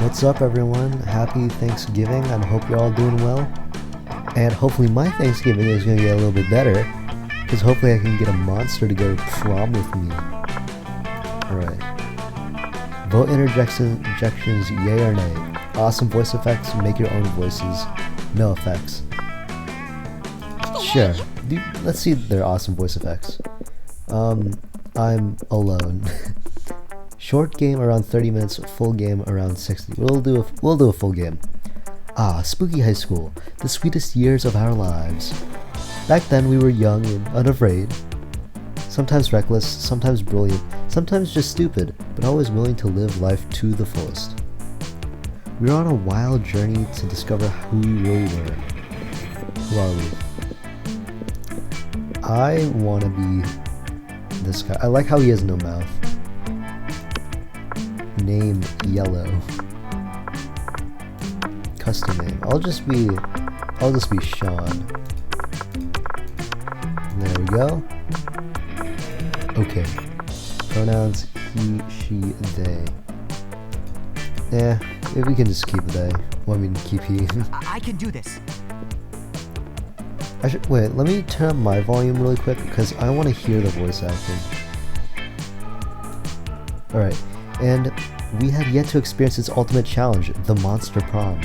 What's up, everyone? Happy Thanksgiving. I hope you're all doing well. And hopefully my Thanksgiving is going to get a little bit better, because hopefully I can get a monster to go to prom with me. Alright. Vote interjections, yay or nay. Awesome voice effects, make your own voices. No effects. Sure. Let's see their awesome voice effects. I'm alone. Short game around 30 minutes, full game around 60. We'll do a full game. Spooky high school, the sweetest years of our lives. Back then we were young and unafraid. Sometimes reckless, sometimes brilliant, sometimes just stupid, but always willing to live life to the fullest. We were on a wild journey to discover who we really were. Who are we? I want to be this guy. I like how he has no mouth. Name yellow. Custom name. I'll just be Sean. There we go. Okay. Pronouns he, she, they. Yeah, if we can just keep they. Well, I mean keep he. I can do this. Wait, let me turn up my volume really quick because I want to hear the voice acting. Alright, and we had yet to experience its ultimate challenge, the Monster Prom.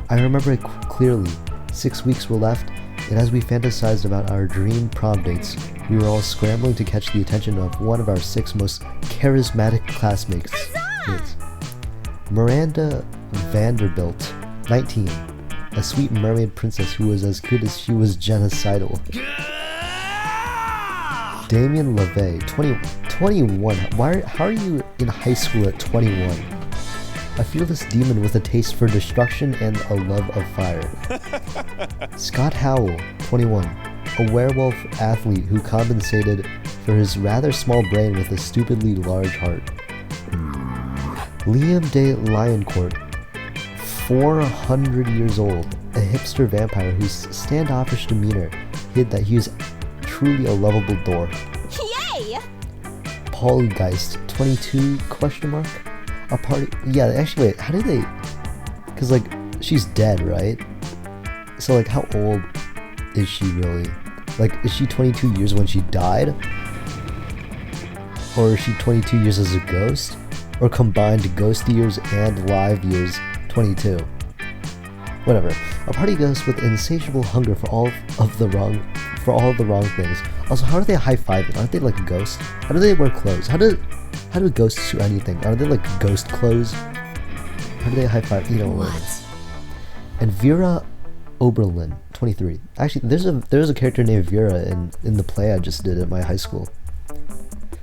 I remember it clearly. 6 weeks were left, and as we fantasized about our dream prom dates, we were all scrambling to catch the attention of one of our 6 most charismatic classmates. Miranda Vanderbilt, 19. A sweet mermaid princess who was as good as she was genocidal. Damien LaVey, 21. How are you in high school at 21? A fearless demon with a taste for destruction and a love of fire. Scott Howell, 21. A werewolf athlete who compensated for his rather small brain with a stupidly large heart. Liam de Lioncourt, 400 years old, a hipster vampire whose standoffish demeanor hid that he was truly a lovable dork. Yay! Paulie Geist, 22, question mark? A party, yeah, actually, wait, how did they, because, like, she's dead, right? So, like, how old is she really? Like, is she 22 years when she died? Or is she 22 years as a ghost? Or combined ghost years and live years, 22. Whatever. A party ghost with insatiable hunger for all of the wrong things. Also, how are they high-fiving? Aren't they like a ghost? How do they wear clothes? How do ghosts do anything? Are they like ghost clothes? How do they high-five? You know what? And Vera Oberlin, 23. Actually, there's a character named Vera in the play I just did at my high school.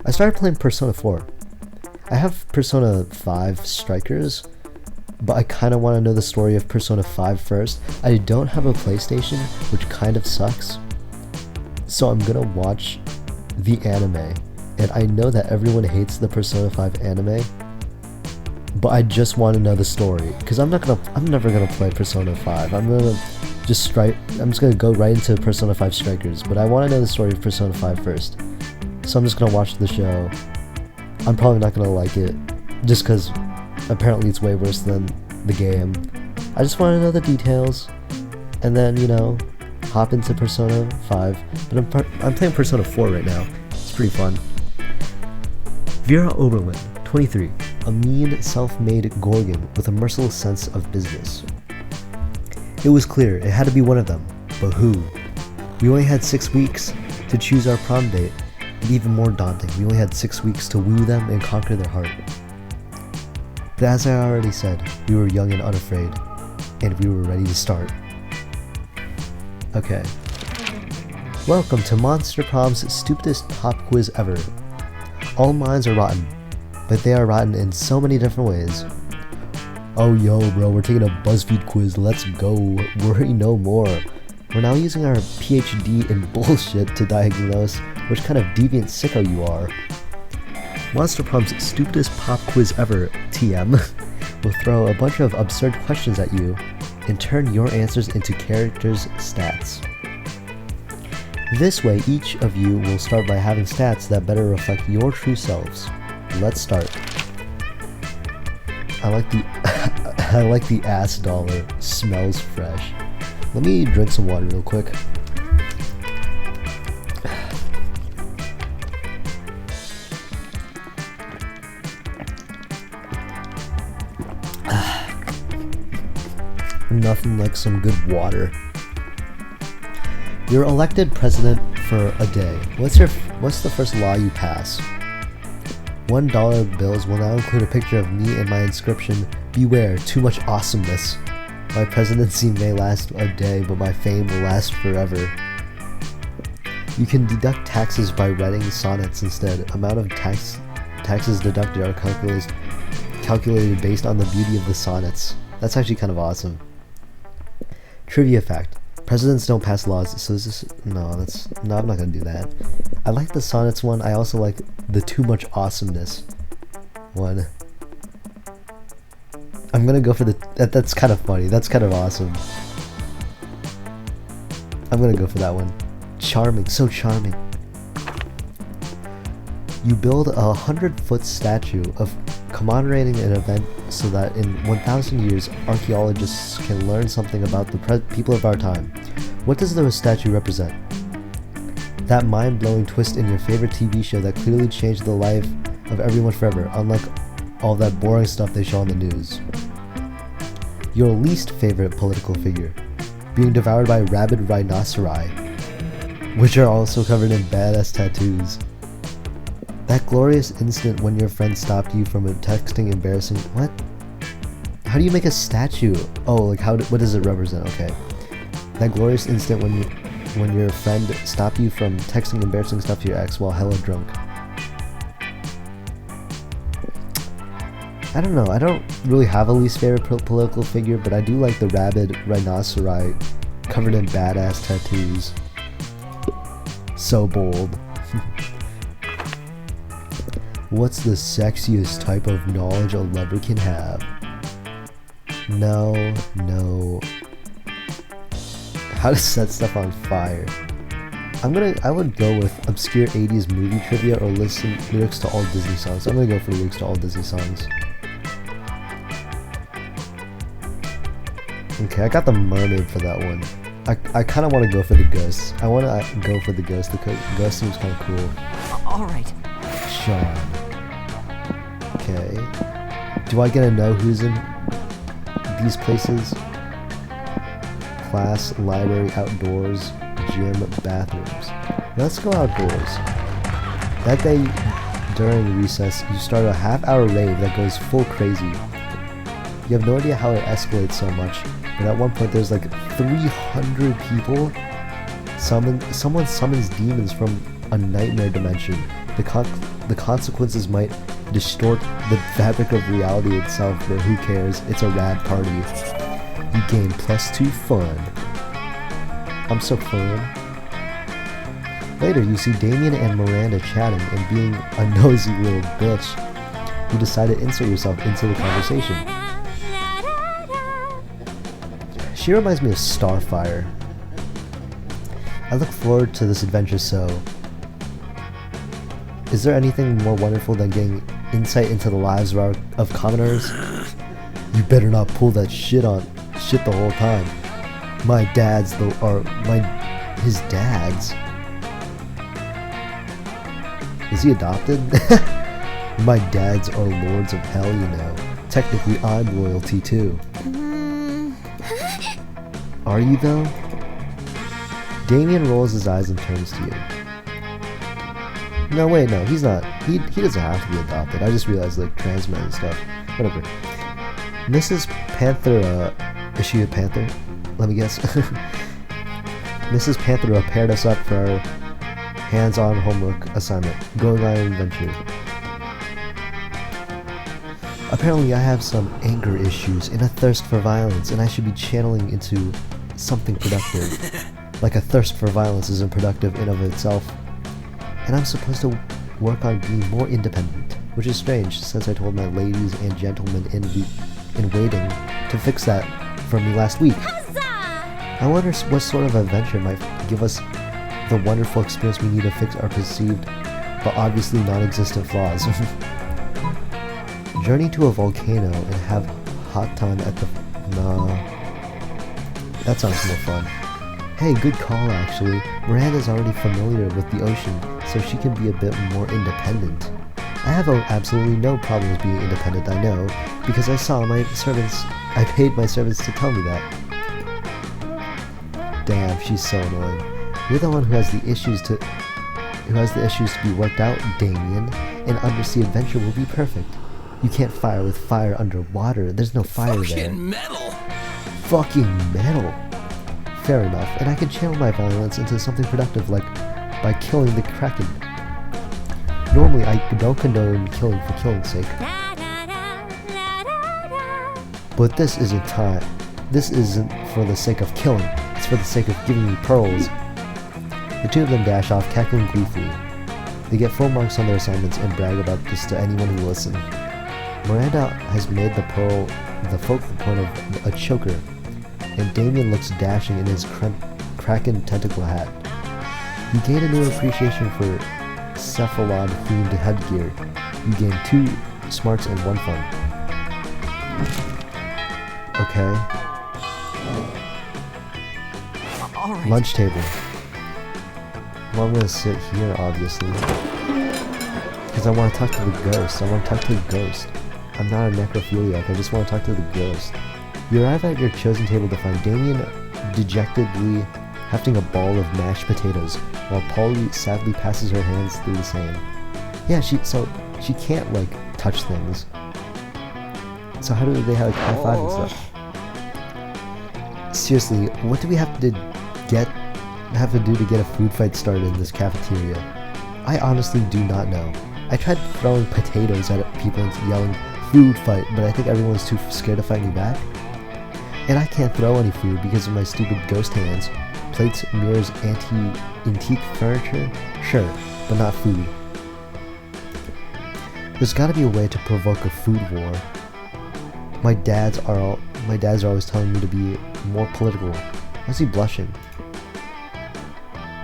I started playing Persona 4. I have Persona 5 Strikers, but I kind of want to know the story of Persona 5 first. I don't have a PlayStation, which kind of sucks. So I'm gonna watch the anime, and I know that everyone hates the Persona 5 anime, but I just want to know the story, because I'm never gonna play Persona 5. I'm just gonna go right into Persona 5 Strikers, but I want to know the story of Persona 5 first. So I'm just gonna watch the show. I'm probably not gonna like it, just because apparently it's way worse than the game. I just want to know the details, and then, you know, hop into Persona 5. But I'm playing Persona 4 right now. It's pretty fun. Vera Oberlin, 23. A mean, self-made Gorgon with a merciless sense of business. It was clear it had to be one of them, but who? We only had 6 weeks to choose our prom date, and even more daunting, we only had 6 weeks to woo them and conquer their heart. But as I already said, we were young and unafraid, and we were ready to start. Okay. Welcome to Monster Prom's stupidest pop quiz ever. All minds are rotten, but they are rotten in so many different ways. Oh yo bro, we're taking a BuzzFeed quiz, let's go, worry no more. We're now using our PhD in bullshit to diagnose which kind of deviant sicko you are. Monster Prom's stupidest pop quiz ever, TM, will throw a bunch of absurd questions at you and turn your answers into characters' stats. This way, each of you will start by having stats that better reflect your true selves. Let's start. I like the I like the ass dollar. Smells fresh. Let me drink some water real quick. Nothing like some good water. You're elected president for a day. What's the first law you pass? $1 bills will now include a picture of me and my inscription, "Beware, too much awesomeness. My presidency may last a day, but my fame will last forever." You can deduct taxes by writing sonnets instead. Amount of taxes deducted are calculated based on the beauty of the sonnets. That's actually kind of awesome. Trivia fact. Presidents don't pass laws, so is this... No, I'm not gonna do that. I like the sonnets one. I also like the too much awesomeness one. I'm gonna go for the... That's kind of funny. That's kind of awesome. I'm gonna go for that one. Charming. So charming. You build a 100-foot statue of commemorating an event so that in 1,000 years, archaeologists can learn something about the people of our time. What does the statue represent? That mind-blowing twist in your favorite TV show that clearly changed the life of everyone forever, unlike all that boring stuff they show on the news. Your least favorite political figure, being devoured by rabid rhinoceri, which are also covered in badass tattoos. That glorious instant when your friend stopped you from texting embarrassing... What? How do you make a statue? Oh, like what does it represent? Okay. That glorious instant when your friend stopped you from texting embarrassing stuff to your ex while hella drunk. I don't know. I don't really have a least favorite political figure, but I do like the rabid rhinoceri covered in badass tattoos. So bold. What's the sexiest type of knowledge a lover can have? No. How to set stuff on fire. I would go with obscure 80s movie trivia or listen lyrics to all Disney songs. I'm gonna go for lyrics to all Disney songs. Okay, I got the mermaid for that one. I kind of want to go for the ghost. I want to go for the ghost. The ghost seems kind of cool. Alright. Sean. Okay. Do I get to know who's in these places? Class, library, outdoors, gym, bathrooms. Let's go outdoors. That day during recess, you start a half-hour rave that goes full crazy. You have no idea how it escalates so much, but at one point there's like 300 people. Someone summons demons from a nightmare dimension. The consequences might distort the fabric of reality itself, but who cares? It's a rad party. You gain +2 fun. I'm so fun. Later, you see Damien and Miranda chatting and being a nosy little bitch. You decide to insert yourself into the conversation. She reminds me of Starfire. I look forward to this adventure so... Is there anything more wonderful than getting insight into the lives of commoners? You better not pull that shit the whole time. His dad's. Is he adopted? My dads are lords of hell, you know. Technically, I'm royalty too. Are you though? Damien rolls his eyes and turns to you. No, wait, no, he's not. He doesn't have to be adopted. I just realized, like, trans men and stuff. Whatever. Mrs. Panthera... Is she a panther? Let me guess. Mrs. Panthera paired us up for our hands-on homework assignment. Going on an adventure. Apparently I have some anger issues and a thirst for violence, and I should be channeling into something productive. Like a thirst for violence isn't productive in of itself. And I'm supposed to work on being more independent, which is strange since I told my ladies and gentlemen in waiting to fix that for me last week. Huzzah! I wonder what sort of adventure might give us the wonderful experience we need to fix our perceived but obviously non-existent flaws. Journey to a volcano and have hot time at the... Nah. That sounds more fun. Hey, good call actually. Miranda's already familiar with the ocean, so she can be a bit more independent. I have absolutely no problems being independent, I know, because I paid my servants to tell me that. Damn, she's so annoying. You're the one who has the issues to be worked out, Damien. An undersea adventure will be perfect. You can't fire with fire underwater. There's no fire there. Fucking metal! Fucking metal! Fair enough, and I can channel my violence into something productive, like by killing the Kraken. Normally, I don't condone killing for killing's sake. But this isn't time. This isn't for the sake of killing. It's for the sake of giving me pearls. The two of them dash off, cackling gleefully. They get full marks on their assignments and brag about this to anyone who will listen. Miranda has made the pearl the focal point of a choker, and Damien looks dashing in his Kraken tentacle hat. You gain a new appreciation for cephalon-themed headgear. You gain 2 smarts and 1 fun. Okay. All right. Lunch table. Well, I'm gonna sit here, obviously. Because I want to talk to the ghost. I'm not a necrophiliac, I just want to talk to the ghost. You arrive at your chosen table to find Damien dejectedly hefting a ball of mashed potatoes, while Paulie sadly passes her hands through the same. Yeah, she can't, like, touch things. So how do they have, like, high five and stuff? Seriously, what do we have to do to get a food fight started in this cafeteria? I honestly do not know. I tried throwing potatoes at people and yelling, "Food fight," but I think everyone's too scared to fight me back. And I can't throw any food because of my stupid ghost hands. Plates, mirrors, antique furniture? Sure, but not food. There's gotta be a way to provoke a food war. My dads are always telling me to be more political. Why is he blushing?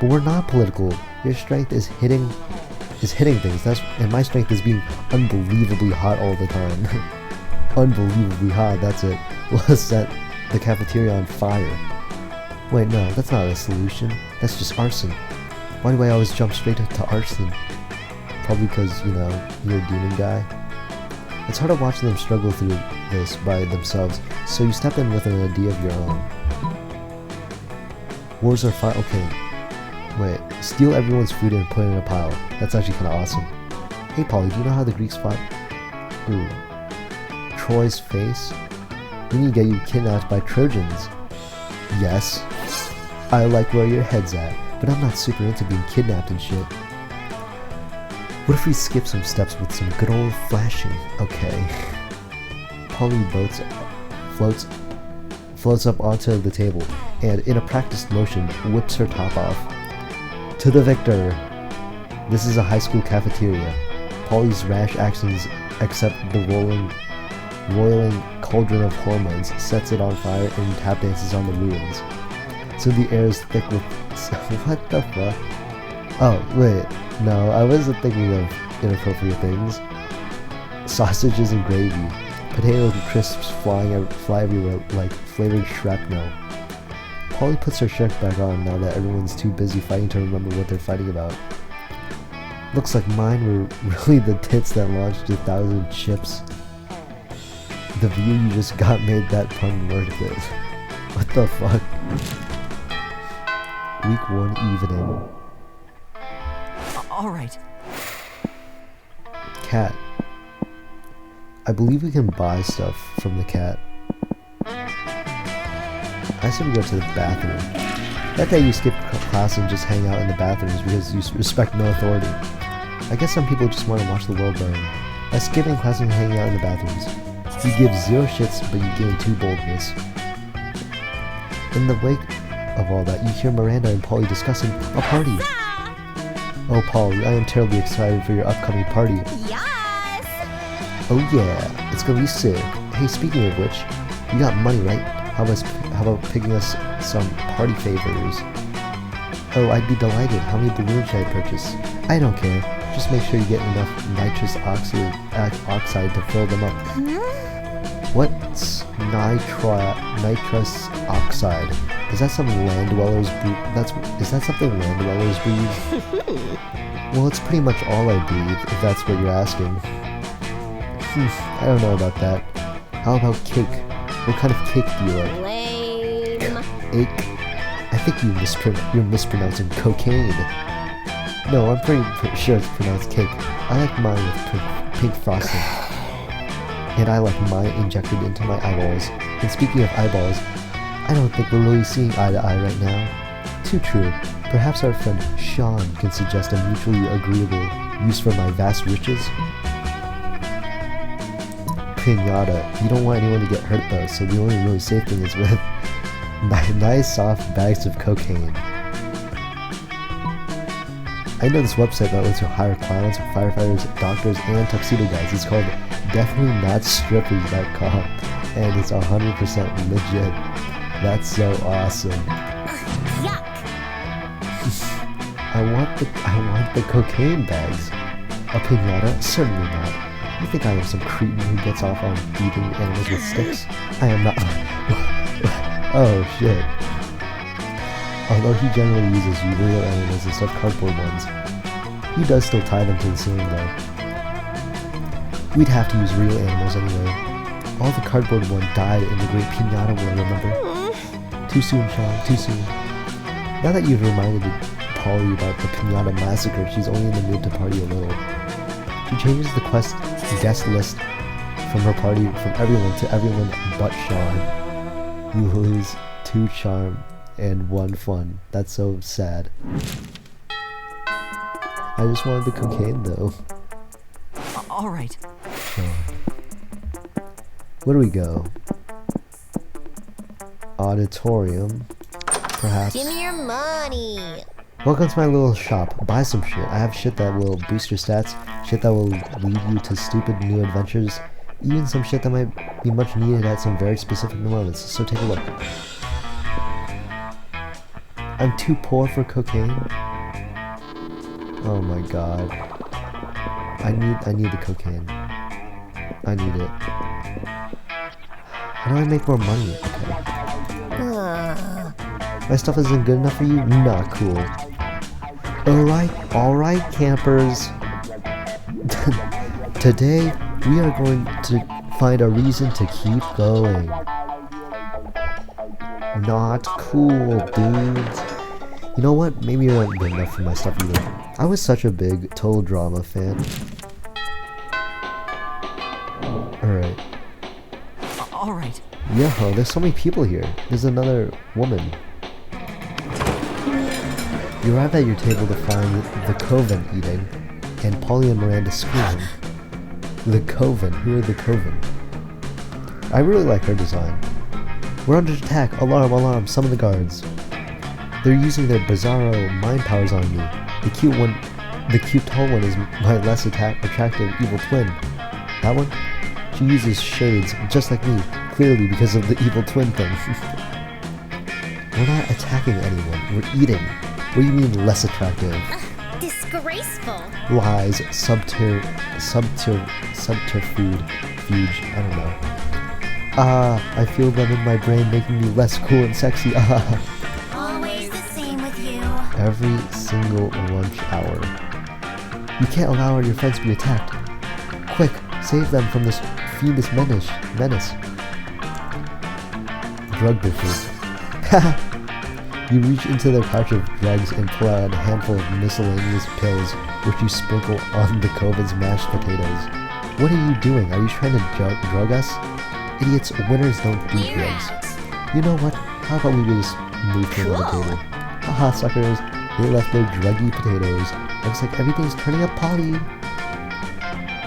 But we're not political. Your strength is hitting things. And my strength is being unbelievably hot all the time. Unbelievably hot, that's it. Let's set the cafeteria on fire. Wait, no, that's not a solution. That's just arson. Why do I always jump straight to arson? Probably because, you know, you're a demon guy. It's hard to watch them struggle through this by themselves, so you step in with an idea of your own. Wars are fine. Okay. Wait. Steal everyone's food and put it in a pile. That's actually kind of awesome. Hey, Paulie, do you know how the Greeks fought? Ooh. Troy's face? We need to get you kidnapped by Trojans. Yes. I like where your head's at, but I'm not super into being kidnapped and shit. What if we skip some steps with some good old flashing? Okay. Paulie floats up onto the table, and in a practiced motion, whips her top off. To the victor! This is a high school cafeteria. Paulie's rash actions accept the roiling cauldron of hormones, sets it on fire, and tap dances on the ruins. So the air is thick with... What the fuck? Oh, wait. No, I wasn't thinking of inappropriate things. Sausages and gravy. Potato crisps fly everywhere like flavored shrapnel. Paulie puts her shirt back on now that everyone's too busy fighting to remember what they're fighting about. Looks like mine were really the tits that launched 1,000 chips. The view you just got made that pun worth it. What the fuck? Week 1 evening. Alright. Cat. I believe we can buy stuff from the cat. I said we go to the bathroom. That day you skip class and just hang out in the bathrooms because you respect no authority. I guess some people just want to watch the world burn. By skipping class and hanging out in the bathrooms, you give 0 shits, but you gain 2 boldness. In the wake of all that, you hear Miranda and Paulie discussing a party. Oh, Paulie, I am terribly excited for your upcoming party. Yes! Oh yeah, it's gonna be sick. Hey, speaking of which, you got money, right? How about picking us some party favors? Oh, I'd be delighted. How many balloons should I purchase? I don't care. Just make sure you get enough nitrous oxide to fill them up. What's nitrous oxide? Is that some land dwellers is that something land dwellers breathe? Well, it's pretty much all I breathe, if that's what you're asking. I don't know about that. How about cake? What kind of cake do you like? Lame. Cake? I think you're mispronouncing cocaine. No, I'm pretty sure it's pronounced cake. I like mine with pink frosting. And I like mine injected into my eyeballs. And speaking of eyeballs, I don't think we're really seeing eye to eye right now. Too true. Perhaps our friend Sean can suggest a mutually agreeable use for my vast riches? Pinata. You don't want anyone to get hurt though, so the only really safe thing is with nice soft bags of cocaine. I know this website that lets you hire clowns, firefighters, doctors, and tuxedo guys. It's called definitelyNotStrippers.com, and it's 100% legit. That's so awesome. Yuck. I want the cocaine bags. A pinata? Certainly not. You think I am some cretin who gets off on beating animals with sticks? I am not. Oh shit. Although he generally uses real animals instead of cardboard ones, he does still tie them to the ceiling though. We'd have to use real animals anyway. All the cardboard one died in the Great Pinata War, remember? Too soon, Sean, too soon. Now that you've reminded Paulie about the Pinata Massacre, she's only in the mood to party a little. She changes the guest list from her party from everyone to everyone but Sean. You lose 2 charm and 1 fun. That's so sad. I just wanted the cocaine though. All right. Sean. Where do we go? Auditorium, perhaps. Give me your money. Welcome to my little shop. Buy some shit. I have shit that will boost your stats, shit that will lead you to stupid new adventures, even some shit that might be much needed at some very specific moments. So take a look. I'm too poor for cocaine. Oh my god. I need the cocaine. I need it. How do I make more money? Okay. My stuff isn't good enough for you? Not cool. Alright, campers. Today, we are going to find a reason to keep going. Not cool, dudes. You know what? Maybe you aren't good enough for my stuff either. I was such a big Total Drama fan. Alright. All right. Yo, there's so many people here. There's another woman. You arrive at your table to find the Coven eating, and Paulie and Miranda screaming. The Coven? Who are the Coven? I really like her design. We're under attack! Alarm, alarm! Summon the guards. They're using their bizarro mind powers on me. The cute tall one is my less attractive evil twin. That one? She uses shades, just like me, clearly because of the evil twin thing. We're not attacking anyone, we're eating. What do you mean less attractive? Disgraceful. Lies, subterfuge, I don't know. I feel them in my brain making me less cool and sexy. Always the same with you. Every single lunch hour. You can't allow your friends to be attacked. Quick, save them from this fiendish menace. Drug biffers. You reach into their pouch of drugs and pull out a handful of miscellaneous pills, which you sprinkle on the Coven's mashed potatoes. What are you doing? Are you trying to drug us? Idiots, winners don't do drugs. You know what? How about we just move to another table? Haha, suckers. They left their druggy potatoes. Looks like everything's turning up Paulie.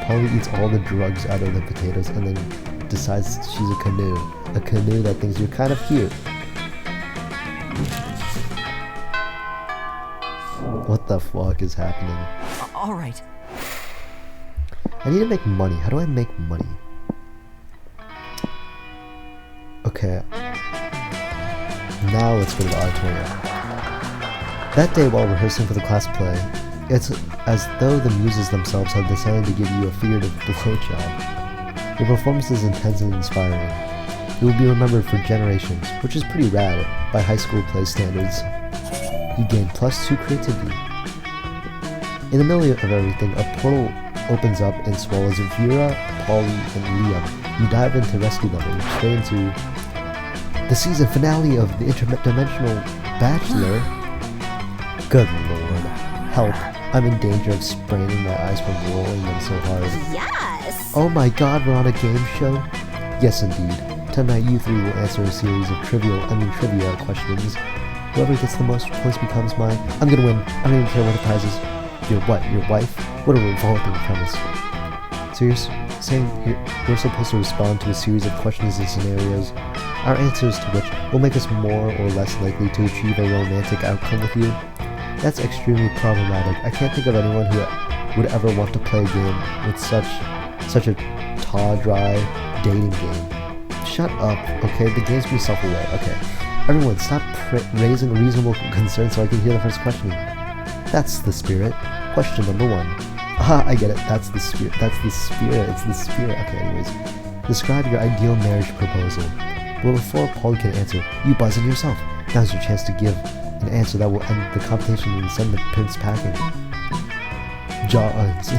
Paulie eats all the drugs out of the potatoes and then decides she's a canoe. A canoe that thinks you're kind of cute. What the fuck is happening? All right. I need to make money. How do I make money? Okay. Now let's go to the auditorium. That day while rehearsing for the class play, It's as though the muses themselves have decided to give you a figurative blowjob. Your performance is intense and inspiring. It will be remembered for generations, which is pretty rad by high school play standards. You gain +2 creativity. In the middle of everything, a portal opens up and swallows Vera, Paulie, and Liam. You dive in to rescue them and straight into the season finale of the Interdimensional Bachelor. Good lord. Help. I'm in danger of spraining my eyes from rolling them so hard. Yes! Oh my god, we're on a game show? Yes indeed. Tonight you three will answer a series of trivia questions. Whoever gets the most points becomes mine. I'm gonna win. I don't even care what the prize is. Your what? Your wife? What a revolting premise. So you're saying we're supposed to respond to a series of questions and scenarios, our answers to which will make us more or less likely to achieve a romantic outcome with you? That's extremely problematic. I can't think of anyone who would ever want to play a game with such a dry dating game. Shut up, okay? The game's being self-aware. Okay. Everyone, stop raising reasonable concerns so I can hear the first question. That's the spirit. Question number 1. Ah, I get it. That's the spirit. That's the spirit. It's the spirit. Okay, anyways. Describe your ideal marriage proposal. Well, before Paul can answer, you buzz in yourself. Now's your chance to give an answer that will end the competition and send the prince packing. Just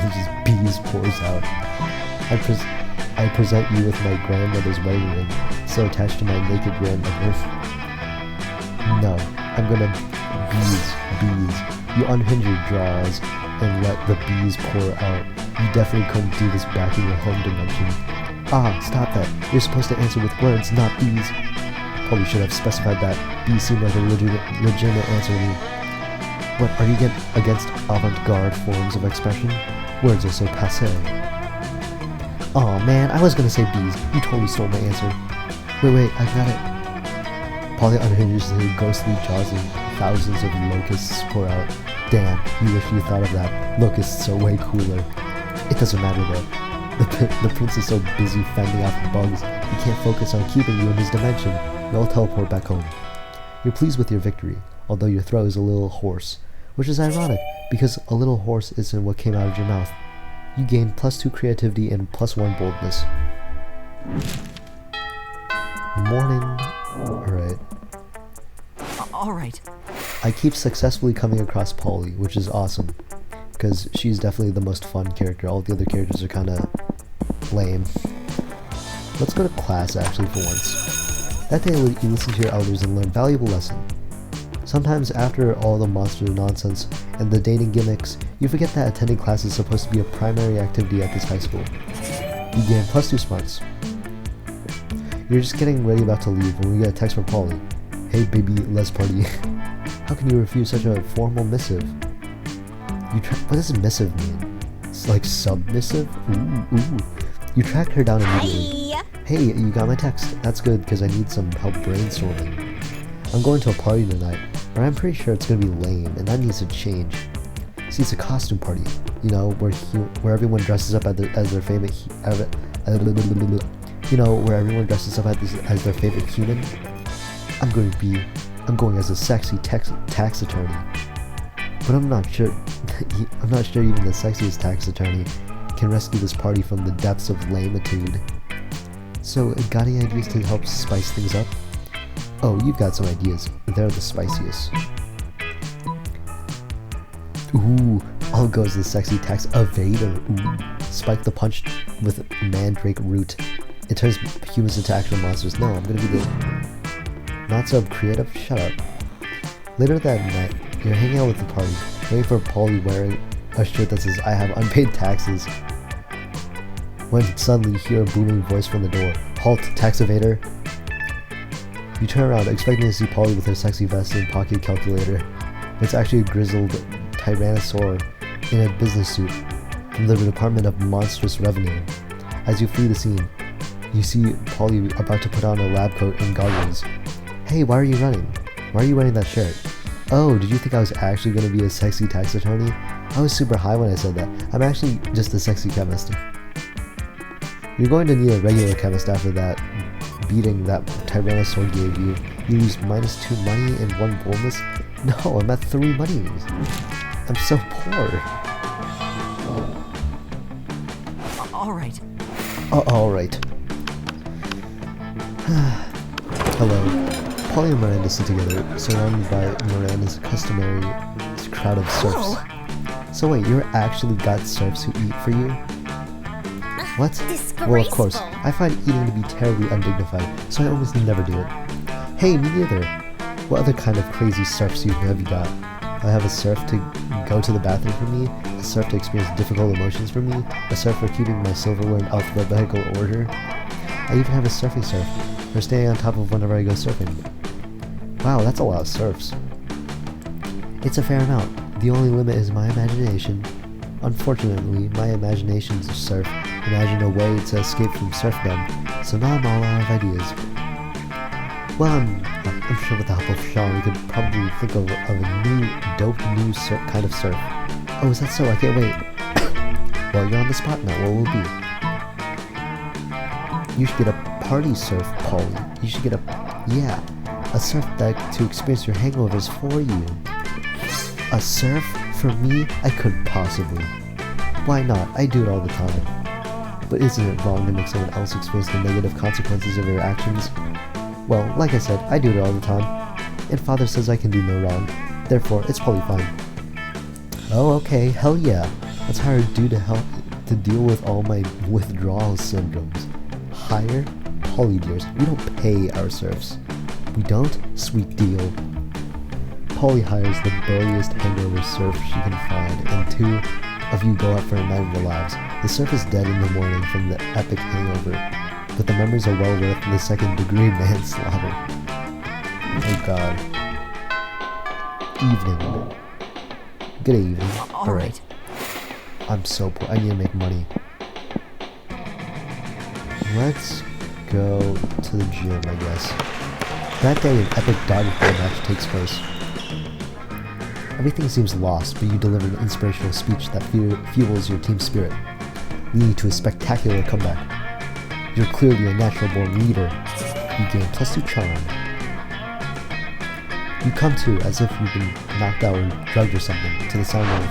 bees pours out. I present you with my grandmother's wedding ring, so attached to my naked grandmother. No, I'm gonna bees. You unhinge your jaws and let the bees pour out. You definitely couldn't do this back in your home dimension. Ah, stop that. You're supposed to answer with words, not bees. Probably should have specified that. Bees seem like a legitimate answer to me. What, are you against avant-garde forms of expression? Words are so passé. Aw man, I was gonna say bees. You totally stole my answer. Wait, I got it. Paulie unhinges his ghostly jaws and thousands of locusts pour out. Damn, you wish you thought of that. Locusts are way cooler. It doesn't matter though. The prince is so busy fending off bugs, he can't focus on keeping you in his dimension. You'll teleport back home. You're pleased with your victory, although your throat is a little hoarse, which is ironic, because a little hoarse isn't what came out of your mouth. You gain +2 creativity and +1 boldness. Morning. Alright. Alright. I keep successfully coming across Paulie, which is awesome, because she's definitely the most fun character. All the other characters are kinda lame. Let's go to class, actually, for once. That day, you listen to your elders and learn a valuable lesson. Sometimes, after all the monster nonsense and the dating gimmicks, you forget that attending class is supposed to be a primary activity at this high school. You gain +2 smarts. You're just getting ready about to leave when we get a text from Paulie. Hey baby, let's party. How can you refuse such a formal missive? What does missive mean? It's like submissive? Ooh. You track her down immediately. Hey, you got my text. That's good, because I need some help brainstorming. I'm going to a party tonight, but I'm pretty sure it's going to be lame, and that needs to change. See, it's a costume party, you know, where everyone dresses up as their favorite where everyone dresses up as their favorite human. I'm going as a sexy tax attorney. But I'm not sure even the sexiest tax attorney can rescue this party from the depths of lamitude. So, got any ideas to help spice things up? Oh, you've got some ideas. They're the spiciest. Ooh, I'll go as the sexy tax evader. Ooh, spike the punch with mandrake root. It turns humans into actual monsters. No, I'm gonna be the not so creative. Shut up. Later that night, you're hanging out with the party, waiting for Paulie wearing a shirt that says "I have unpaid taxes." When suddenly you hear a booming voice from the door. Halt, tax evader. You turn around, expecting to see Paulie with her sexy vest and pocket calculator. It's actually a grizzled tyrannosaur in a business suit from the Department of Monstrous Revenue. As you flee the scene, you see Paulie about to put on a lab coat and goggles. Hey, why are you running? Why are you wearing that shirt? Oh, did you think I was actually going to be a sexy tax attorney? I was super high when I said that. I'm actually just a sexy chemist. You're going to need a regular chemist after that beating that Tyrannosaur gave you. You lose -2 money and 1 boldness? No, I'm at 3 monies. I'm so poor. All right. Alright. Hello. Paulie and Miranda sit together, surrounded by Miranda's customary crowd of serfs. So wait, you actually got serfs who eat for you? What? Well, of course. I find eating to be terribly undignified, so I almost never do it. Hey, me neither. What other kind of crazy serf suit have you got? I have a serf to go to the bathroom for me, a serf to experience difficult emotions for me, a serf for keeping my silverware in alphabetical order. I even have a surfing serf for staying on top of whenever I go surfing. Wow, that's a lot of serfs. It's a fair amount. The only limit is my imagination. Unfortunately, my imagination's a serf. Imagine a way to escape from serfdom, so now I'm all out of ideas. Well, I'm sure with the help of Sean, we could probably think of a dope new kind of surf. Oh, is that so? I can't wait. Well, you're on the spot now. What will it be? You should get a party surf, Paulie. You should get a surf deck to experience your hangovers for you. A surf? For me? I couldn't possibly. Why not? I do it all the time. But isn't it wrong to make someone else experience the negative consequences of their actions? Well, like I said, I do it all the time. And Father says I can do no wrong. Therefore, it's probably fine. Oh, okay, hell yeah. Let's hire a dude to help to deal with all my withdrawal syndromes. Hire? Paulie dears, we don't pay our serfs. We don't? Sweet deal. Paulie hires the burliest hangover serf she can find, and two of you go out for a night of your lives. The serf is dead in the morning from the epic hangover, but the memories are well worth the second-degree manslaughter. Oh god. Evening. Good evening. Alright. I'm so poor. I need to make money. Let's go to the gym, I guess. That day, an epic Dodgeball match takes place. Everything seems lost, but you deliver an inspirational speech that fuels your team spirit, leading to a spectacular comeback. You're clearly a natural-born leader. You gain +2 charm. You come to as if you've been knocked out or drugged or something, to the sound of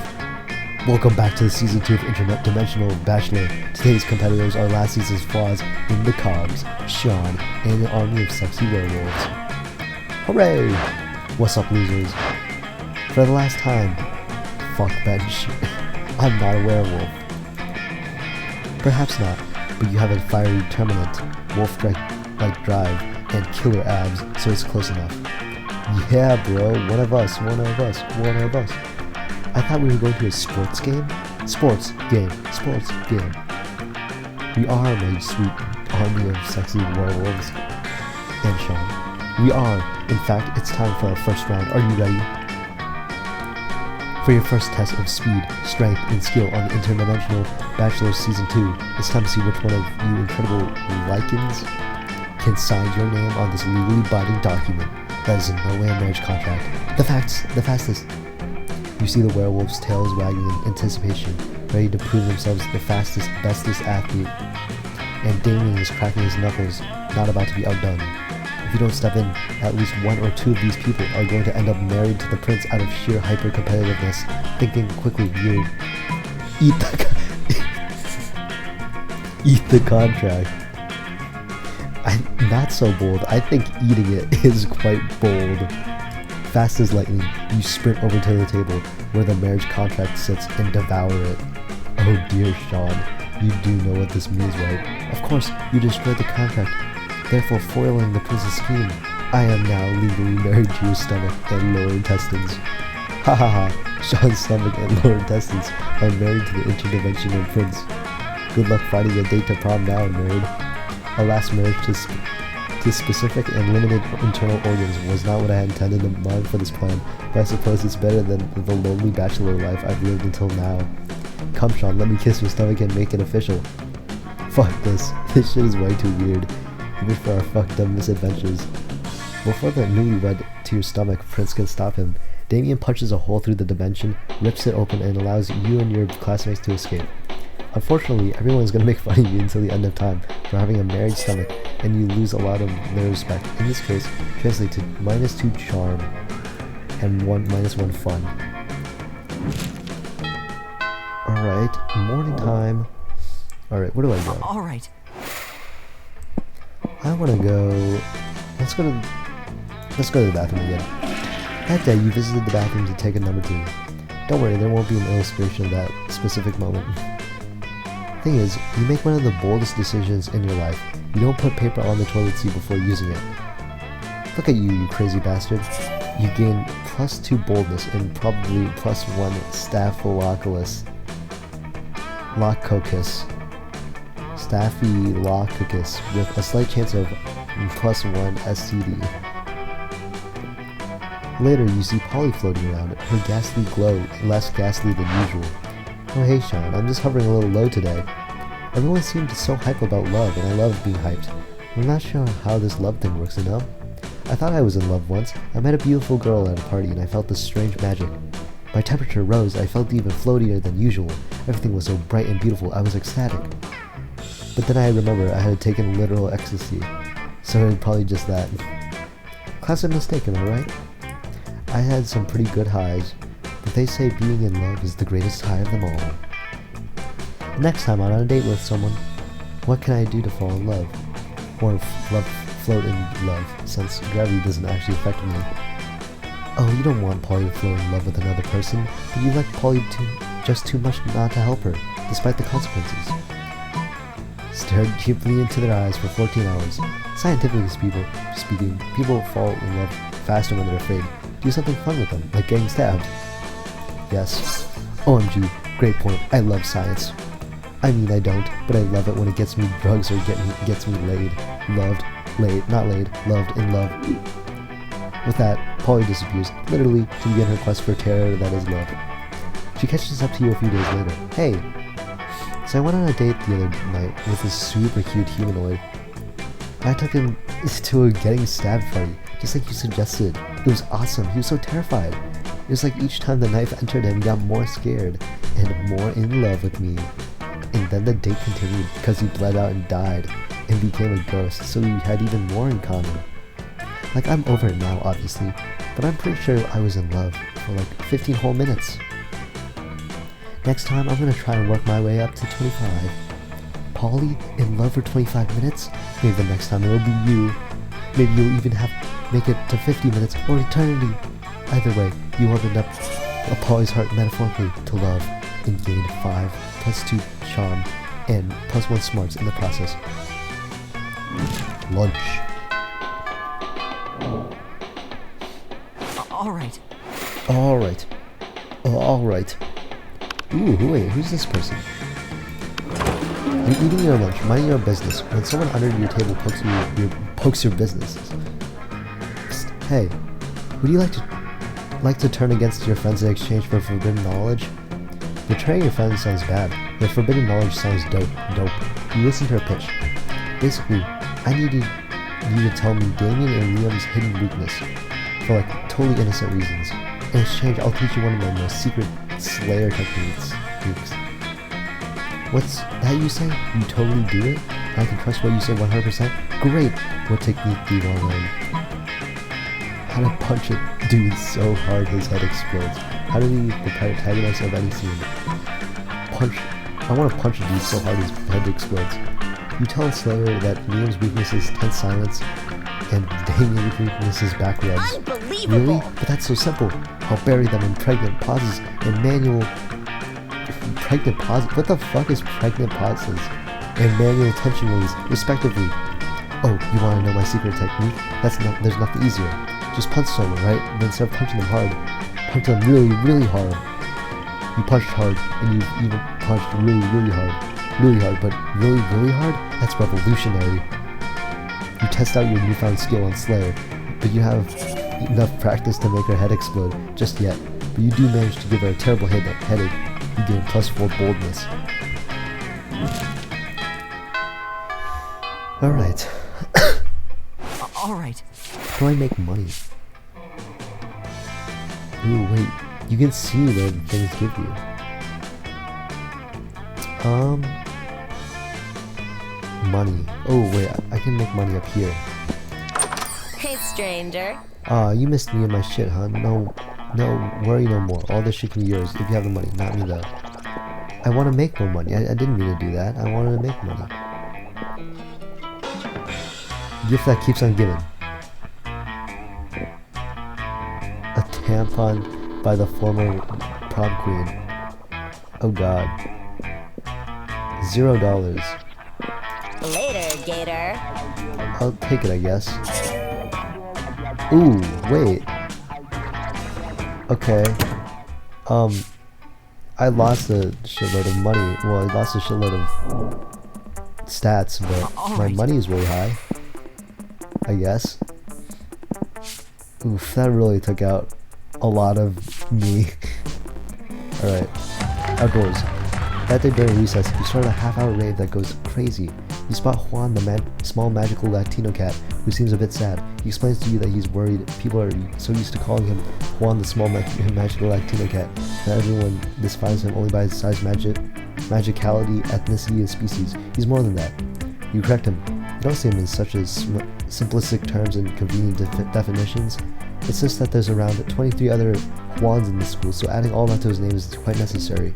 "Welcome back to the Season 2 of Interdimensional Bachelor. Today's competitors are last season's flaws in the cogs, Sean, and an army of sexy werewolves. Hooray! What's up, losers? For the last time, fuck bench. I'm not a werewolf. Perhaps not, but you have a fiery Terminant, wolf-like drive, and killer abs, so it's close enough. Yeah, bro, one of us. I thought we were going to a sports game? Sports game. We are, my sweet army of sexy werewolves. And Sean. We are. In fact, it's time for our first round. Are you ready? For your first test of speed, strength, and skill on the Interdimensional Bachelor Season 2, it's time to see which one of you incredible lichens can sign your name on this legally binding document that is in no way a marriage contract. The fastest. You see the werewolves' tails wagging in anticipation, ready to prove themselves the fastest, bestest athlete. And Damien is cracking his knuckles, not about to be outdone. If you don't step in, at least one or two of these people are going to end up married to the prince out of sheer hyper-competitiveness. Thinking quickly, you eat the contract. I'm not so bold. I think eating it is quite bold. Fast as lightning, you sprint over to the table where the marriage contract sits and devour it. Oh dear, Sean, you do know what this means, right? Of course, you destroyed the contract, therefore foiling the prince's scheme. I am now legally married to your stomach and lower intestines. Ha ha ha, Sean's stomach and lower intestines are married to the Interdimensional Prince. Good luck finding a date to prom now, nerd. Our last marriage to specific and limited internal organs was not what I had intended in mind for this plan, but I suppose it's better than the lonely bachelor life I've lived until now. Come, Sean, let me kiss your stomach and make it official. Fuck this. This shit is way too weird. Even for our fucked up misadventures. Before the newlywed to your stomach prince can stop him, Damien punches a hole through the dimension, rips it open, and allows you and your classmates to escape. Unfortunately, everyone's gonna make fun of you until the end of time for having a married stomach, and you lose a lot of their respect. In this case, translate to -2 charm and -1 fun. Alright, morning time. Alright, where do I go? All right. I wanna go... Let's go to the bathroom again. That day, you visited the bathroom to take a number 2. Don't worry, there won't be an illustration of that specific moment. Thing is, you make one of the boldest decisions in your life. You don't put paper on the toilet seat before using it. Look at you, you crazy bastard. You gain +2 boldness and probably +1 Staphylococcus with a slight chance of +1 STD. Later, you see Paulie floating around, her ghastly glow less ghastly than usual. Oh hey Sean, I'm just hovering a little low today. Everyone seemed so hype about love, and I love being hyped. I'm not sure how this love thing works, you know? I thought I was in love once. I met a beautiful girl at a party and I felt this strange magic. My temperature rose, I felt even floatier than usual. Everything was so bright and beautiful, I was ecstatic. But then I remember I had taken literal ecstasy, so it was probably just that. Classic mistake, am I right? I had some pretty good highs, but they say being in love is the greatest high of them all. The next time I'm on a date with someone, what can I do to fall in love? Or float in love, since gravity doesn't actually affect me. Oh, you don't want Paulie to float in love with another person, but you like Paulie just too much not to help her, despite the consequences. Stared deeply into their eyes for 14 hours. Scientifically speaking, people fall in love faster when they're afraid. Do something fun with them, like getting stabbed. Yes. OMG, great point. I love science. I mean, I don't, but I love it when it gets me drugs or gets me laid. Loved, not laid, loved, in love. With that, Paulie disappears, literally, to begin her quest for terror that is love. She catches up to you a few days later. Hey! So I went on a date the other night with this super cute humanoid. I took him to a getting stabbed party, just like you suggested. It was awesome, he was so terrified. It was like each time the knife entered him, he got more scared, and more in love with me. And then the date continued, because he bled out and died, and became a ghost, so we had even more in common. Like, I'm over it now, obviously, but I'm pretty sure I was in love for like 15 whole minutes. Next time, I'm gonna try and work my way up to 25. Paulie, in love for 25 minutes? Maybe the next time it'll be you. Maybe you'll even make it to 50 minutes or eternity. Either way, you opened up a Paulie's heart metaphorically to love and gained 5 + 2 charm and +1 smarts in the process. Lunch. All right. Alright. Alright. Ooh, wait, who's this person? You're eating your lunch, minding your business, when someone under your table pokes your business. Psst, hey, would you like to turn against your friends in exchange for forbidden knowledge? Betraying your friends sounds bad, but forbidden knowledge sounds dope. You listen to her pitch. Basically, I need you to tell me Damien and Liam's hidden weakness, for like totally innocent reasons. In exchange, I'll teach you one of my most secret Slayer techniques. What's that you say? You totally do it? I can trust what you say 100%? Great! What technique do you want to learn? How to punch a dude so hard his head explodes. How to be the protagonist of any scene. I want to punch a dude so hard his head explodes. You tell Slayer that Liam's weakness is tense silence, and Damien's weakness is back rubs. Unbelievable! Really? But that's so simple. I'll bury them in pregnant pauses and manual... Pregnant pauses? What the fuck is pregnant pauses? And manual tension release, respectively. Oh, you want to know my secret technique? There's nothing easier. Just punch someone, right? And then start punching them hard. Punch them really, really hard. You punched hard, and you've even punched really, really hard. Really hard, but really, really hard? That's revolutionary. You test out your newfound skill on Slayer, but you have enough practice to make her head explode just yet. But you do manage to give her a terrible headache. You gain +4 boldness. Alright. All right. How do I make money? Ooh, wait. You can see where the things give you. Money. Oh, wait. I can make money up here. Hey, stranger. You missed me in my shit, huh? No No, worry no more. All this shit can be yours if you have the money. Not me, though. I want to make more money. I didn't mean to do that. I wanted to make money. Gift that keeps on giving. A tampon by the former prom queen. Oh god. $0. Later, Gator. I'll take it, I guess. Ooh, wait. Okay. I lost a shitload of money. Well, I lost a shitload of stats, but my money is really high. I guess. Oof, that really took out a lot of me. Alright. Outdoors. That day during recess, you start a half-hour rave that goes crazy. You spot Juan, the small magical Latino cat, who seems a bit sad. He explains to you that he's worried people are so used to calling him Juan, the small magical Latino cat, that everyone defines him only by his size, magicality, ethnicity, and species. He's more than that. You correct him. You don't see him in such as simplistic terms and convenient definitions. It's just that there's around 23 other Juans in the school, so adding all that to his name is quite necessary.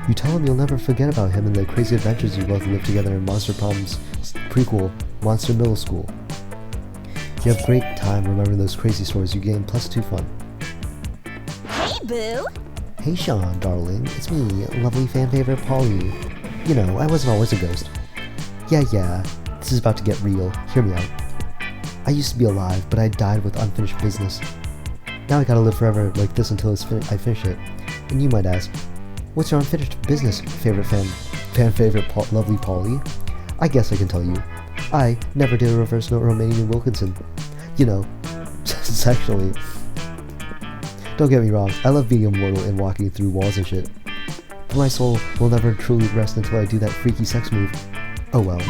You tell him you'll never forget about him and the crazy adventures you both lived together in Monster Prom's prequel, Monster Middle School. You have great time remembering those crazy stories you gain, plus 2 fun. Hey, Boo. Hey Sean, darling, it's me, lovely fan favorite Paulie. You know, I wasn't always a ghost. Yeah, this is about to get real. Hear me out. I used to be alive, but I died with unfinished business. Now I gotta live forever like this until I finish it. And you might ask, what's your unfinished business, favorite fan favorite lovely Paulie? I guess I can tell you. I never did a reverse note Romanian Wilkinson. You know, sexually. Don't get me wrong, I love being immortal and walking through walls and shit. But my soul will never truly rest until I do that freaky sex move. Oh well.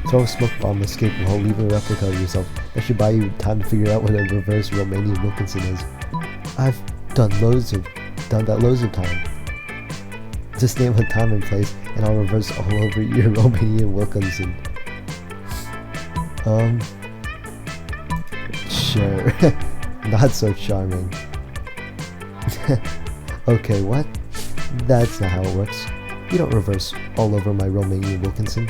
Throw a smoke bomb escape while leaving a replica of yourself. That should buy you time to figure out what a reverse Romanian Wilkinson is. I've done that loads of time. Just name a time and place, and I'll reverse all over your Romanian Wilkinson. Sure. Not so charming. Okay, what? That's not how it works. You don't reverse all over my Romanian Wilkinson.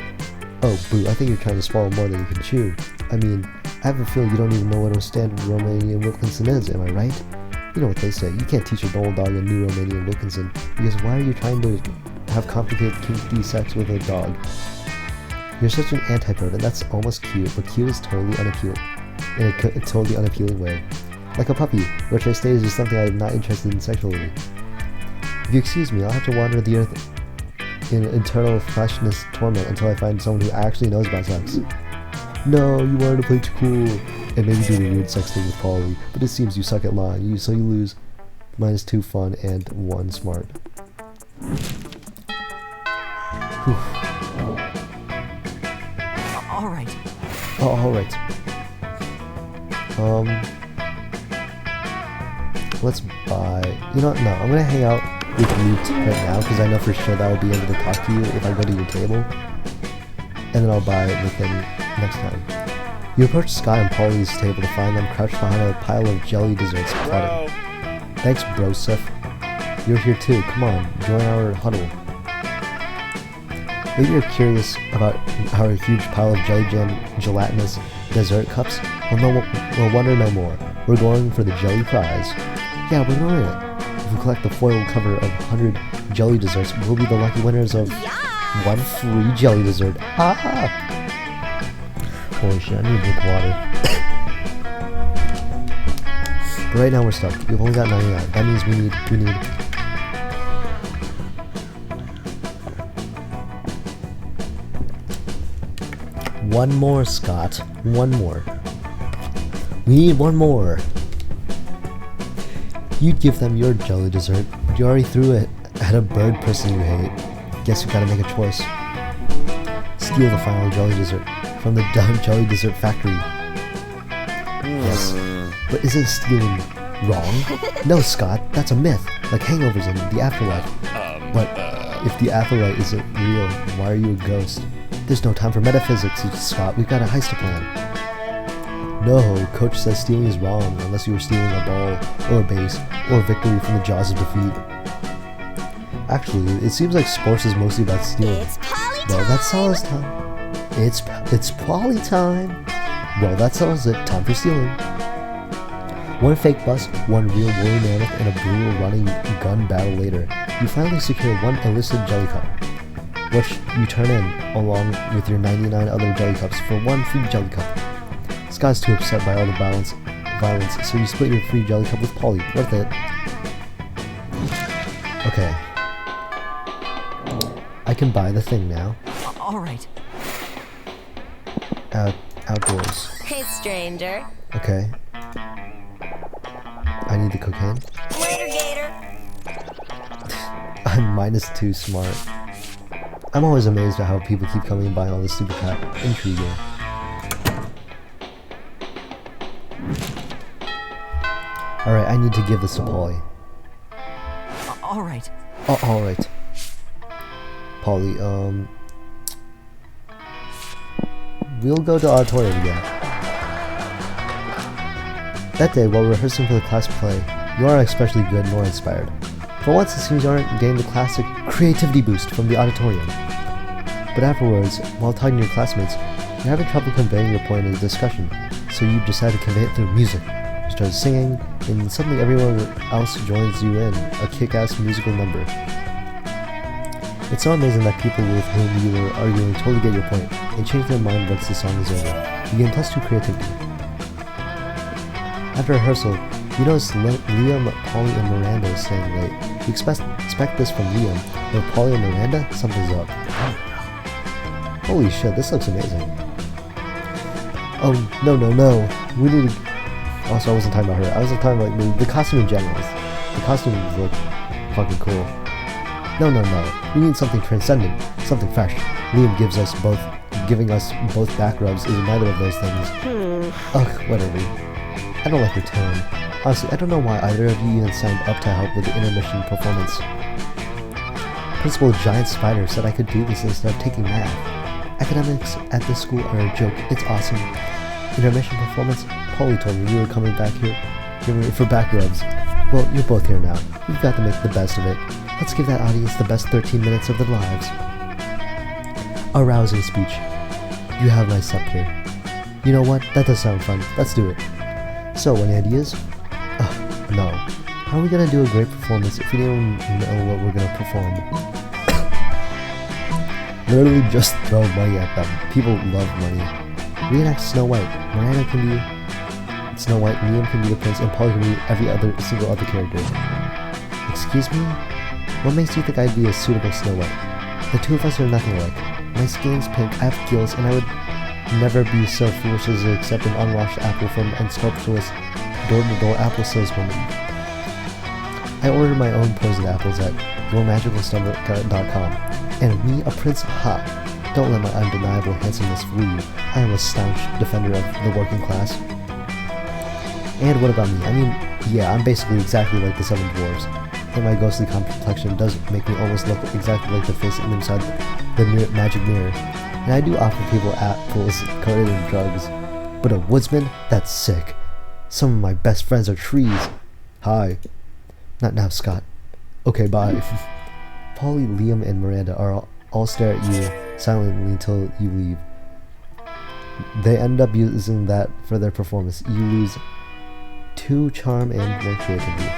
Oh, boo, I think you're trying to swallow more than you can chew. I mean, I have a feeling you don't even know what a standard Romanian Wilkinson is, am I right? You know what they say, you can't teach a normal dog a new Romanian Wilkinson, because why are you trying to have complicated kinky sex with a dog? You're such an anti-pervert, and that's almost cute, but cute is totally unappealing. In a totally unappealing way. Like a puppy, which I stated is something I am not interested in sexually. If you excuse me, I'll have to wander the earth in eternal freshness torment until I find someone who actually knows about sex. No, you wanted to play too cool, and maybe do the weird sex thing with Paulie, but it seems you suck at lying, so you lose -2 fun and 1 smart. Whew. Alright. Oh, alright. Let's buy... You know what? No, I'm gonna hang out with you right now, because I know for sure that I'll be able to talk to you if I go to your table. And then I'll buy the thing next time. You approach Sky and Paulie's table to find them crouched behind a pile of jelly desserts plotting. Thanks, Broseph. You're here too. Come on, join our huddle. Maybe you're curious about our huge pile of jelly jam gelatinous dessert cups? Well, wonder no more. We're going for the jelly prize. Yeah, we're going it. If we collect the foil cover of 100 jelly desserts, we'll be the lucky winners of 1 free jelly dessert. Ah! Holy shit, I need to drink water. But right now we're stuck. We've only got 99. That means we need... One more, Scott. One more. We need 1 more. You'd give them your jelly dessert, but you already threw it at a bird person you hate. Guess you gotta make a choice. Steal the final jelly dessert from the dumb jelly dessert factory. Yes, but isn't stealing wrong? No, Scott, that's a myth, like hangovers in the afterlife. But if the afterlife isn't real, why are you a ghost? There's no time for metaphysics, Scott. We've got a heist to plan. No, coach says stealing is wrong unless you are stealing a ball, or a base, or victory from the jaws of defeat. Actually, it seems like sports is mostly about stealing. It's Paulie Well, time. that settles time. It's Paulie time. Well, that settles it. Time for stealing. One fake bus, one real woolly mammoth, and a brutal running gun battle later, you finally secure one illicit jelly cup, which you turn in along with your 99 other jelly cups for one free jelly cup. Scott's too upset by all the violence, so you split your free jelly cup with Paulie. Worth it. Okay. I can buy the thing now. All right. Outdoors. Hey, stranger. Okay. I need the cocaine. Later, Gator. I'm -2 smart. I'm always amazed at how people keep coming and buying all this stupid crap. Intriguing. Alright, I need to give this to Paulie. All right. Oh, alright. Paulie, we'll go to auditorium again. That day, while rehearsing for the class play, you aren't especially good nor inspired. For once, it seems you aren't getting the classic creativity boost from the auditorium. But afterwards, while talking to your classmates, you're having trouble conveying your point in the discussion, so you decide to convey it through music. You start singing, and suddenly everyone else joins you in a kick-ass musical number. It's so amazing that people with whom you were arguing totally get your point, and change their mind once the song is over. You gain +2 creativity. After rehearsal, you notice Liam, Paulie, and Miranda is staying late. You expect this from Liam, but with Paulie and Miranda, something's up. Holy shit, this looks amazing. Oh, no. We need to... Also, I wasn't talking about her. I was talking about the costume in general. The costumes look fucking cool. No. We need something transcendent, something fresh. Liam giving us both back rubs is neither of those things. Ugh, whatever. I don't like your tone. Honestly, I don't know why either of you even signed up to help with the intermission performance. Principal Giant Spider said I could do this instead of taking math. Academics at this school are a joke. It's awesome. Intermission performance? Paulie told me you were coming back here for back rubs. Well, you're both here now. You've got to make the best of it. Let's give that audience the best 13 minutes of their lives. A rousing speech. You have my scepter. You know what? That does sound fun. Let's do it. So, any ideas? No. How are we gonna do a great performance if we don't know what we're gonna perform? Literally just throw money at them. People love money. Reenact Snow White. Miranda can be Snow White, Liam can be the prince, and Paulie can be every single other character. Excuse me? What makes you think I'd be a suitable Snow White? The two of us are nothing alike. My skin's pink, I have gills, and I would never be so foolish as to accept an unwashed apple from an unscrupulous door-to-door apple saleswoman. I ordered my own poisoned apples at yourmagicalstomach.com. And me, a prince? Ha! Don't let my undeniable handsomeness fool you. I am a staunch defender of the working class. And what about me? I mean, yeah, I'm basically exactly like the Seven Dwarves. And my ghostly complexion does make me almost look exactly like the face inside the magic mirror. And I do offer people apples coated in drugs. But a woodsman? That's sick. Some of my best friends are trees. Hi. Not now, Scott. Okay, bye. Paulie, Liam, and Miranda all stare at you silently until you leave. They end up using that for their performance. You lose 2 charm and 1 creativity.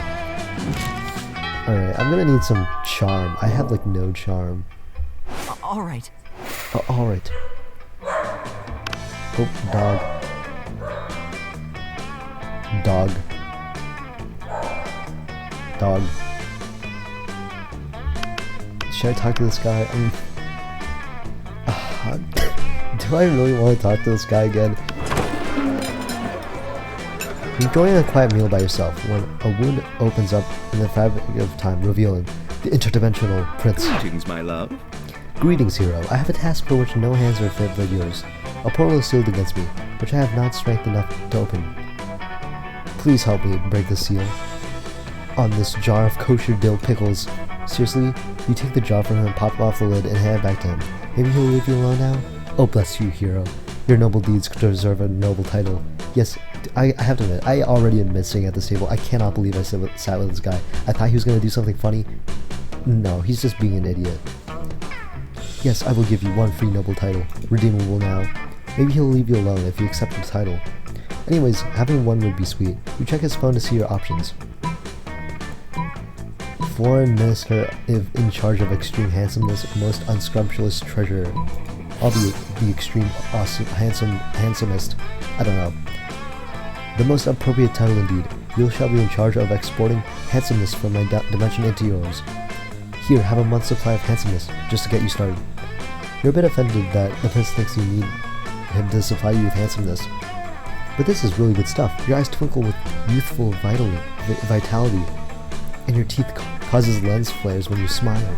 Alright, I'm gonna need some charm. I have like no charm. All right. Alright. Oh, dog. Dog. Should I talk to this guy? Do I really want to talk to this guy again? You're enjoying a quiet meal by yourself when a wound opens up in the fabric of time, revealing the Interdimensional Prince. Greetings, my love. Greetings, hero. I have a task for which no hands are fit but yours. A portal is sealed against me, which I have not strength enough to open. Please help me break the seal on this jar of kosher dill pickles. Seriously? You take the jar from him, pop off the lid, and hand it back to him. Maybe he'll leave you alone now? Oh, bless you, hero. Your noble deeds deserve a noble title. Yes, I have to admit, I already admit sitting at this table. I cannot believe I sat with this guy. I thought he was gonna do something funny. No, he's just being an idiot. Yes, I will give you one free noble title, redeemable now. Maybe he'll leave you alone if you accept the title. Anyways, having one would be sweet. You check his phone to see your options. Foreign minister in charge of extreme handsomeness, most unscrumptious treasurer. I'll be the extreme awesome, handsomest. I don't know. The most appropriate title indeed. You shall be in charge of exporting handsomeness from my dimension into yours. Here, have a month's supply of handsomeness, just to get you started. You're a bit offended that the prince thinks you need him to supply you with handsomeness. But this is really good stuff. Your eyes twinkle with youthful vitality, and your teeth causes lens flares when you smile.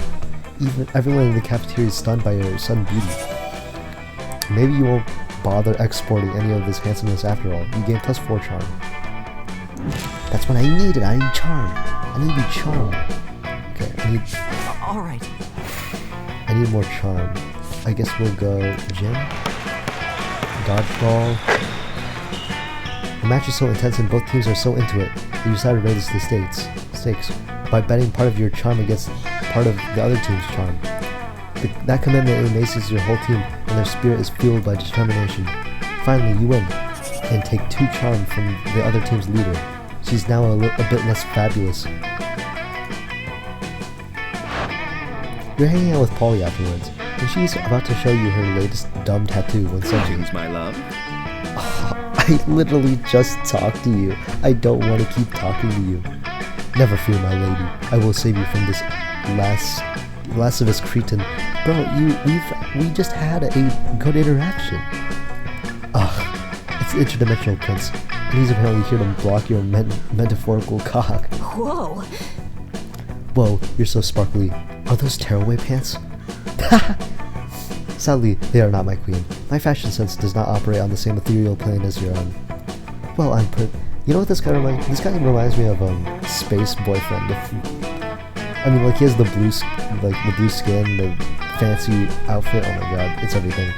Even everyone in the cafeteria is stunned by your sudden beauty. Maybe you won't bother exporting any of this handsomeness after all. You gain +4 charm. That's what I needed. I need charm. I need to be charmed. Okay, All right. I need more charm. I guess we'll go gym. Dodgeball. The match is so intense and both teams are so into it that you decide to raise the stakes by betting part of your charm against part of the other team's charm. That commitment emaciates your whole team and their spirit is fueled by determination. Finally, you win and take 2 charm from the other team's leader. She's now a bit less fabulous. You're hanging out with Paulie afterwards, and she's about to show you her latest dumb tattoo when suddenly... Greetings, my love. I literally just talked to you. I don't want to keep talking to you. Never fear, my lady. I will save you from this last of us cretin. Bro, we just had a good interaction. Ugh, it's the Interdimensional Prince, and he's apparently here to block your metaphorical cock. Whoa. Whoa, you're so sparkly. Are those tearaway pants? Sadly, they are not my queen. My fashion sense does not operate on the same ethereal plane as your own. Well, you know what this guy reminds? This guy reminds me of Space Boyfriend. I mean, like he has the blue skin, the fancy outfit. Oh my god, it's everything.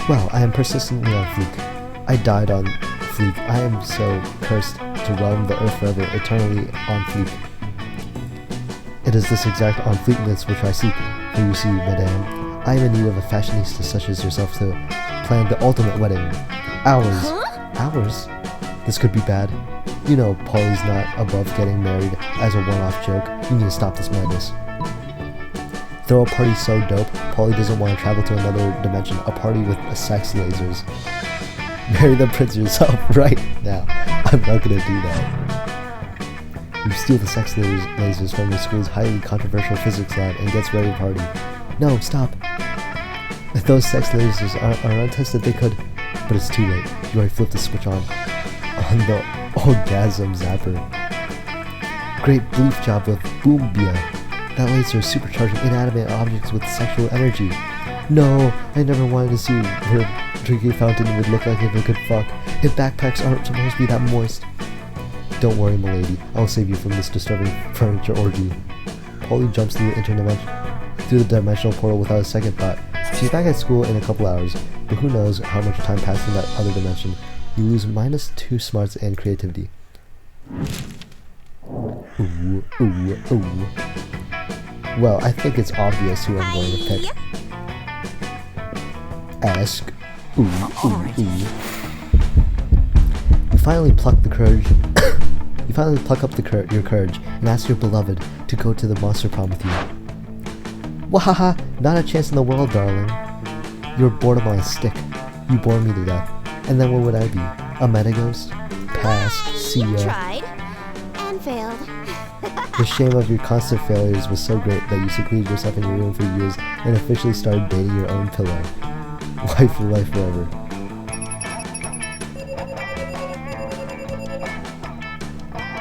Well, I am persistently on fleek. I died on fleek. I am so cursed to roam the earth forever, eternally on fleek. It is this exact on fleekness which I seek, for you see, madame, I am in need of a fashionista such as yourself to plan the ultimate wedding. Ours. Huh? Ours? This could be bad. You know Paulie's not above getting married as a one-off joke. You need to stop this madness. Throw a party so dope, Paulie doesn't want to travel to another dimension. A party with sex lasers. Marry the prince yourself right now. I'm not gonna do that. You steal the sex lasers from your school's highly controversial physics lab and gets ready to party. No, stop. If those sex lasers are untested, they could, but it's too late. You already flipped the switch on the orgasm zapper. Great belief job with Boombia. That laser is supercharging inanimate objects with sexual energy. No, I never wanted to see what a drinking fountain would look like if it could fuck. If backpacks aren't supposed to be that moist. Don't worry, milady. I will save you from this disturbing furniture orgy. Paulie jumps through the dimensional portal without a second thought. She's back at school in a couple hours, but who knows how much time passed in that other dimension. You lose -2 smarts and creativity. Ooh, ooh, ooh. Well, I think it's obvious who I'm going to pick. Ask. Ooh, ooh, ooh. You finally pluck the courage. You finally pluck up your courage and ask your beloved to go to the Monster Prom with you. Wahaha! Not a chance in the world, darling. You're boredom on a stick. You bore me to death. And then what would I be? A metaghost? Pass. See ya. Tried and failed. The shame of your constant failures was so great that you secluded yourself in your room for years and officially started dating your own pillow. Wife for life forever.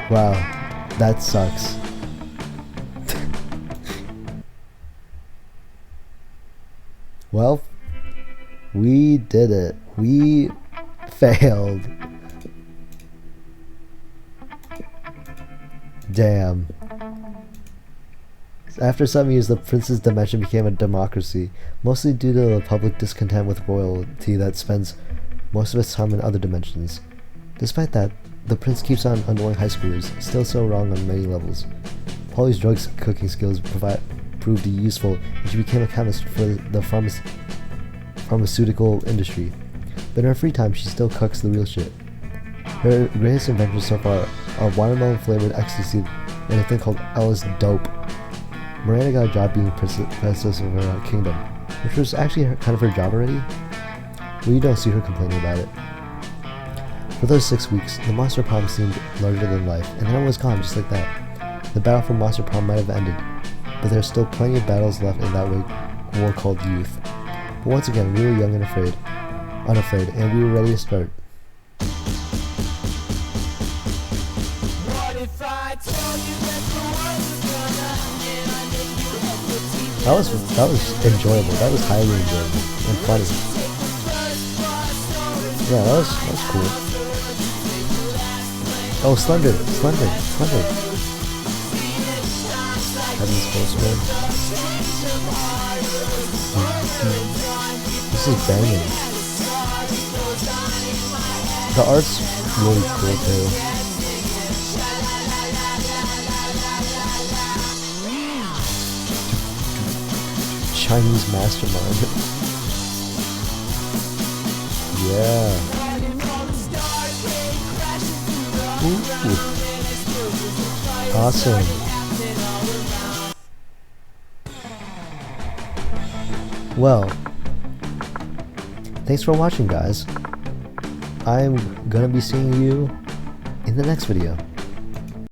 Wow, that sucks. Well, we did it. We failed. Damn. After some years, the prince's dimension became a democracy, mostly due to the public discontent with royalty that spends most of its time in other dimensions. Despite that, the prince keeps on annoying high schoolers, still so wrong on many levels. Paulie's drug cooking skills proved useful, and she became a chemist for the pharmaceutical industry. But in her free time, she still cooks the real shit. Her greatest inventions so far are watermelon-flavored ecstasy and a thing called Ella's Dope. Miranda got a job being princess of her kingdom, which was actually kind of her job already. Well, you don't see her complaining about it. For those 6 weeks, the Monster Prom seemed larger than life, and then it was gone just like that. The battle for Monster Prom might have ended, but there are still plenty of battles left in that war called youth. But once again, we were young and unafraid, and we were ready to start. That was enjoyable. That was highly enjoyable and funny. Yeah, that was cool. Oh, Slender. Heaven's Postman. This is banging. The art's really cool too. Chinese mastermind. Yeah. Ooh. Awesome. Well, thanks for watching, guys. I'm gonna be seeing you in the next video.